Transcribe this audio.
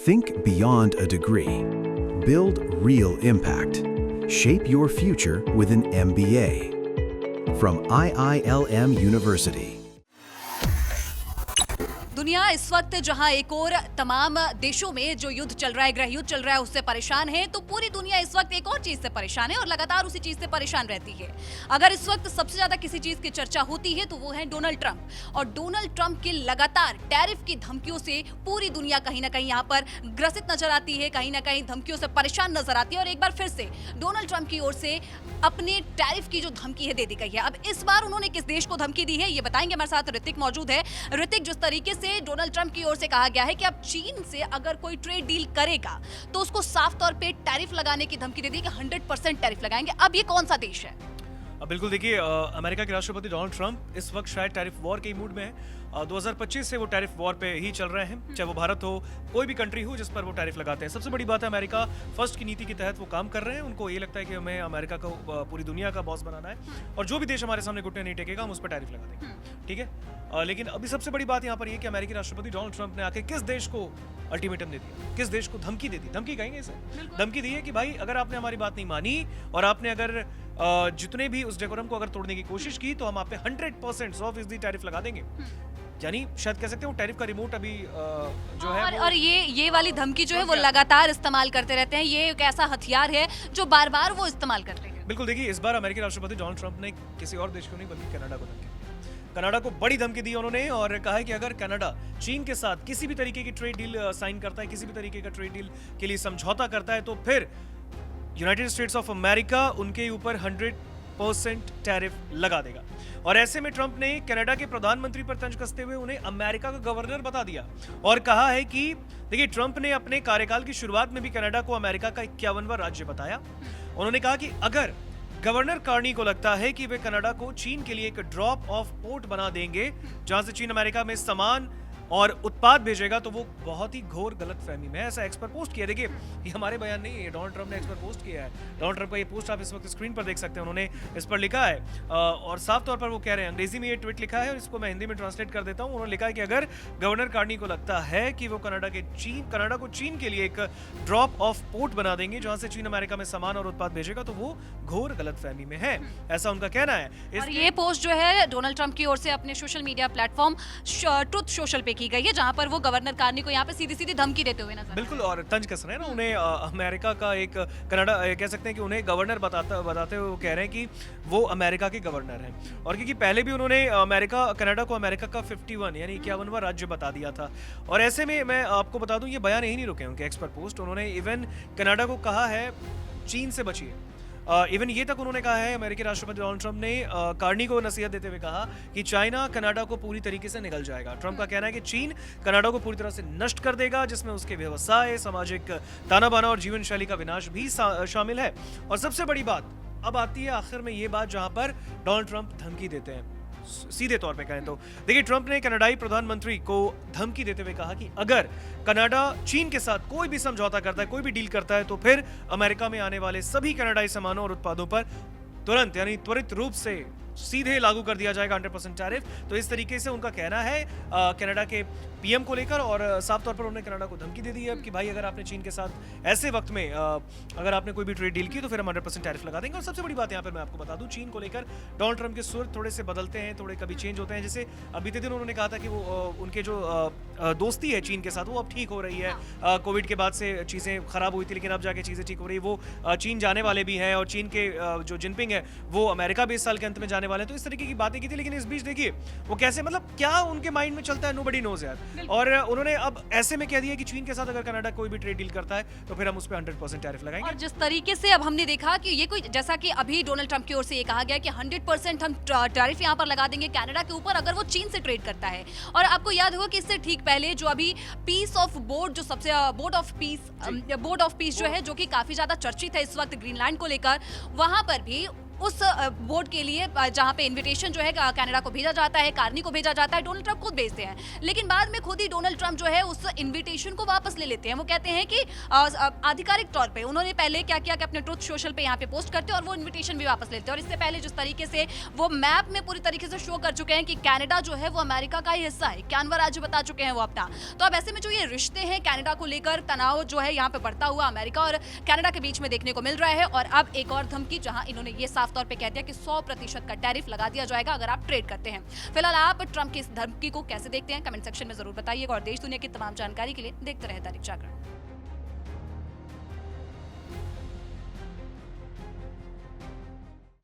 Think beyond a degree. Build real impact. Shape your future with an MBA. From IILM University. दुनिया इस वक्त जहां एक और तमाम देशों में जो युद्ध चल रहा है, गृह युद्ध चल रहा है, उससे परेशान है, तो पूरी दुनिया इस वक्त एक और चीज से परेशान है और लगातार उसी चीज से परेशान रहती है। अगर इस वक्त सबसे ज्यादा किसी चीज की चर्चा होती है तो वो है डोनाल्ड ट्रंप। और डोनाल्ड ट्रंप के लगातार टैरिफ की धमकियों से पूरी दुनिया कहीं ना कहीं यहाँ पर ग्रसित नजर आती है, कहीं ना कहीं धमकियों से परेशान नजर आती है। और एक बार फिर से डोनाल्ड ट्रंप की ओर से अपने टैरिफ की जो धमकी है दे दी गई है। अब इस बार उन्होंने किस देश को धमकी दी है ये बताएंगे। हमारे साथ ऋतिक मौजूद है। ऋतिक, जिस तरीके से डोनाल्ड ट्रंप की ओर से कहा गया है कि अब चीन से अगर कोई ट्रेड डील करेगा तो उसको साफ तौर पे टैरिफ लगाने की धमकी दे दी कि 100% टैरिफ लगाएंगे। अब ये कौन सा देश है? बिल्कुल, देखिए, अमेरिका के राष्ट्रपति डोनाल्ड ट्रंप इस वक्त शायद टैरिफ वॉर के मूड में है। 2025 से वो टैरिफ वॉर पे ही चल रहे हैं, चाहे वो भारत हो, कोई भी कंट्री हो जिस पर वो टैरिफ लगाते हैं। सबसे बड़ी बात है, अमेरिका फर्स्ट की नीति के तहत वो काम कर रहे हैं। उनको ये लगता है कि हमें अमेरिका को पूरी दुनिया का बॉस बनाना है और जो भी देश हमारे सामने घुटने नहीं टेकेगा हम उस पर टैरिफ लगा देंगे, ठीक है। लेकिन अभी सबसे बड़ी बात यहाँ पर ये कि अमेरिकी राष्ट्रपति डोनाल्ड ट्रंप ने आके किस देश को अल्टीमेटम दे दिया, किस देश को धमकी दे दी। धमकी कहेंगे इसे, धमकी दी है कि भाई अगर आपने हमारी बात नहीं मानी और आपने अगर जितने भी उस डेकोरम को अगर तोड़ने की कोशिश की तो हम आप पे 100% 100% टैरिफ लगा देंगे। यानी शायद कह सकते हैं वो टैरिफ का रिमोट अभी जो है और ये वाली धमकी जो है वो लगातार इस्तेमाल करते रहते हैं। ये एक ऐसा हथियार है जो बार बार वो इस्तेमाल करते हैं। बिल्कुल, देखिए, इस बार अमेरिकी राष्ट्रपति डोनाल्ड ट्रंप ने किसी और देश को नहीं बल्कि कनाडा को धमकी दी। कनाडा को बड़ी धमकी दी उन्होंने और कहा है कि अगर कनाडा चीन के साथ किसी भी तरीके की ट्रेड डील साइन करता है, किसी भी तरीके का ट्रेड डील के लिए समझौता करता है तो फिर यूनाइटेड स्टेट्स ऑफ अमेरिका उनके ऊपर 100% टैरिफ लगा देगा। और ऐसे में ट्रंप ने कनाडा के प्रधानमंत्री पर तंज कसते हुए उन्हें अमेरिका का गवर्नर बता दिया और कहा है कि देखिए, ट्रंप ने अपने कार्यकाल की शुरुआत में भी कनाडा को अमेरिका का 51वां राज्य बताया। उन्होंने कहा कि अगर गवर्नर कार्नी को लगता है कि वे कनाडा को चीन के लिए एक ड्रॉप ऑफ पोर्ट बना देंगे जहां से चीन अमेरिका में सामान और उत्पाद भेजेगा तो वो बहुत ही घोर गलतफहमी में है। ऐसा एक्सपर्ट पोस्ट किया। देखिए, ये हमारे बयान नहीं है, डोनाल्ड ट्रंप ने एक्सपर्ट पोस्ट किया है। डोनाल्ड ट्रंप का ये पोस्ट आप इस वक्त स्क्रीन पर देख सकते हैं। उन्होंने इस पर लिखा है और साफ तौर पर वो कह रहे हैं, अंग्रेजी में ये ट्वीट लिखा है और इसको मैं हिंदी में ट्रांसलेट कर देता हूं। उन्होंने लिखा है कि अगर गवर्नर कार्नी को लगता है कि वो कनाडा को चीन के लिए एक ड्रॉप ऑफ पोर्ट बना देंगे जहां से चीन अमेरिका में सामान और उत्पाद भेजेगा तो वो घोर गलतफहमी में है, ऐसा उनका कहना है। और ये पोस्ट जो है डोनाल्ड ट्रंप की ओर से अपने social media platform truth social पे की गई है, जहां पर वो गवर्नर कार्नी को यहाँ पे सीधी सीधी धमकी देते हुए नजर। बिल्कुल, और तंज कस रहे हैं ना उन्हें अमेरिका का एक कनाडा कह सकते हैं कि उन्हें गवर्नर बताते हुए वो कह रहे हैं कि वो अमेरिका के गवर्नर हैं। और क्योंकि पहले भी उन्होंने कनाडा को अमेरिका का 51 यानी 51वां राज्य बता दिया था। और ऐसे में मैं आपको बता दूं, ये बयान यही नहीं रुके उनके एक्सपर्ट पोस्ट। उन्होंने इवन कनाडा को कहा है चीन से बचिए। इवन ये तक उन्होंने कहा है, अमेरिकी राष्ट्रपति डोनाल्ड ट्रंप ने कार्नी को नसीहत देते हुए कहा कि चाइना कनाडा को पूरी तरीके से निगल जाएगा। ट्रंप का कहना है कि चीन कनाडा को पूरी तरह से नष्ट कर देगा, जिसमें उसके व्यवसाय, सामाजिक ताना बाना और जीवन शैली का विनाश भी शामिल है। और सबसे बड़ी बात अब आती है आखिर में ये बात जहां पर डोनाल्ड ट्रंप धमकी देते हैं। सीधे तौर पे कहें तो देखिए, ट्रंप ने कनाडाई प्रधानमंत्री को धमकी देते हुए कहा कि अगर कनाडा चीन के साथ कोई भी समझौता करता है, कोई भी डील करता है तो फिर अमेरिका में आने वाले सभी कनाडाई सामानों और उत्पादों पर तुरंत यानी त्वरित रूप से सीधे लागू कर दिया जाएगा 100% टैरिफ। तो इस तरीके से उनका कहना है कनाडा के पीएम को लेकर। और साफ तौर पर उन्होंने कनाडा को धमकी दे दी है कि भाई अगर आपने चीन के साथ ऐसे वक्त में अगर आपने कोई भी ट्रेड डील की तो फिर हम 100% टैरिफ लगा देंगे। और सबसे बड़ी बात यहाँ पर मैं आपको बता दूं, चीन को लेकर डोनाल्ड ट्रंप के सुर थोड़े से बदलते हैं, थोड़े कभी चेंज होते हैं। जैसे बीते दिन उन्होंने कहा था कि वो उनके जो दोस्ती है चीन के साथ वो अब ठीक हो रही है। कोविड के बाद से चीज़ें खराब हुई थी लेकिन अब जाके चीज़ें ठीक हो रही है। वो चीन जाने वाले भी हैं और चीन के जो जिनपिंग है वो अमेरिका भी इस साल के अंत में जाने वाले हैं। तो इस तरीके की बातें की थी। लेकिन इस बीच देखिए वो कैसे, मतलब क्या उनके माइंड में चलता है, नोबडी नोज यार। और उन्होंने अब ऐसे में कह दिया कि चीन के साथ अगर कनाडा कोई भी ट्रेड डील करता है तो फिर हम उस पर 100% टैरिफ लगाएंगे। और जिस तरीके से अब हमने देखा कि ये कोई, जैसा कि अभी डोनाल्ड ट्रंप की ओर से ये कहा गया कि 100% हम टैरिफ यहाँ पर लगा देंगे कनाडा के ऊपर अगर वो चीन से ट्रेड करता है। और आपको याद होगा कि इससे ठीक पहले जो अभी पीस ऑफ बोर्ड, जो सबसे बोर्ड ऑफ पीस जो है, जो कि काफी ज्यादा चर्चित है इस वक्त ग्रीनलैंड को लेकर, वहां पर भी उस वोट के लिए जहां पे इनविटेशन जो है कनाडा को भेजा जाता है, कार्नी को भेजा जाता है, डोनाल्ड ट्रंप खुद भेजते हैं, लेकिन बाद में खुद ही डोनाल्ड ट्रंप जो है उस इनविटेशन को वापस ले लेते हैं। वो कहते हैं कि आधिकारिक तौर पे उन्होंने पहले क्या किया कि अपने ट्रुथ सोशल पे यहाँ पे पोस्ट करते हैं और वो इनविटेशन भी वापस लेते हैं। और इससे पहले जिस तरीके से वो मैप में पूरी तरीके से शो कर चुके हैं कि कनाडा जो है वो अमेरिका का ही हिस्सा है, 91 राज्य बता चुके हैं वो अपना। तो अब ऐसे में जो ये रिश्ते हैं कनाडा को लेकर, तनाव जो है यहाँ पे बढ़ता हुआ अमेरिका और कनाडा के बीच में देखने को मिल रहा है। और अब एक और धमकी, जहां इन्होंने ये साफ तौर पे कह दिया कि 100% का टैरिफ लगा दिया जाएगा अगर आप ट्रेड करते हैं। फिलहाल आप ट्रंप की इस धमकी को कैसे देखते हैं, कमेंट सेक्शन में जरूर बताइएगा। और देश दुनिया की तमाम जानकारी के लिए देखते रहे दैनिक जागरण।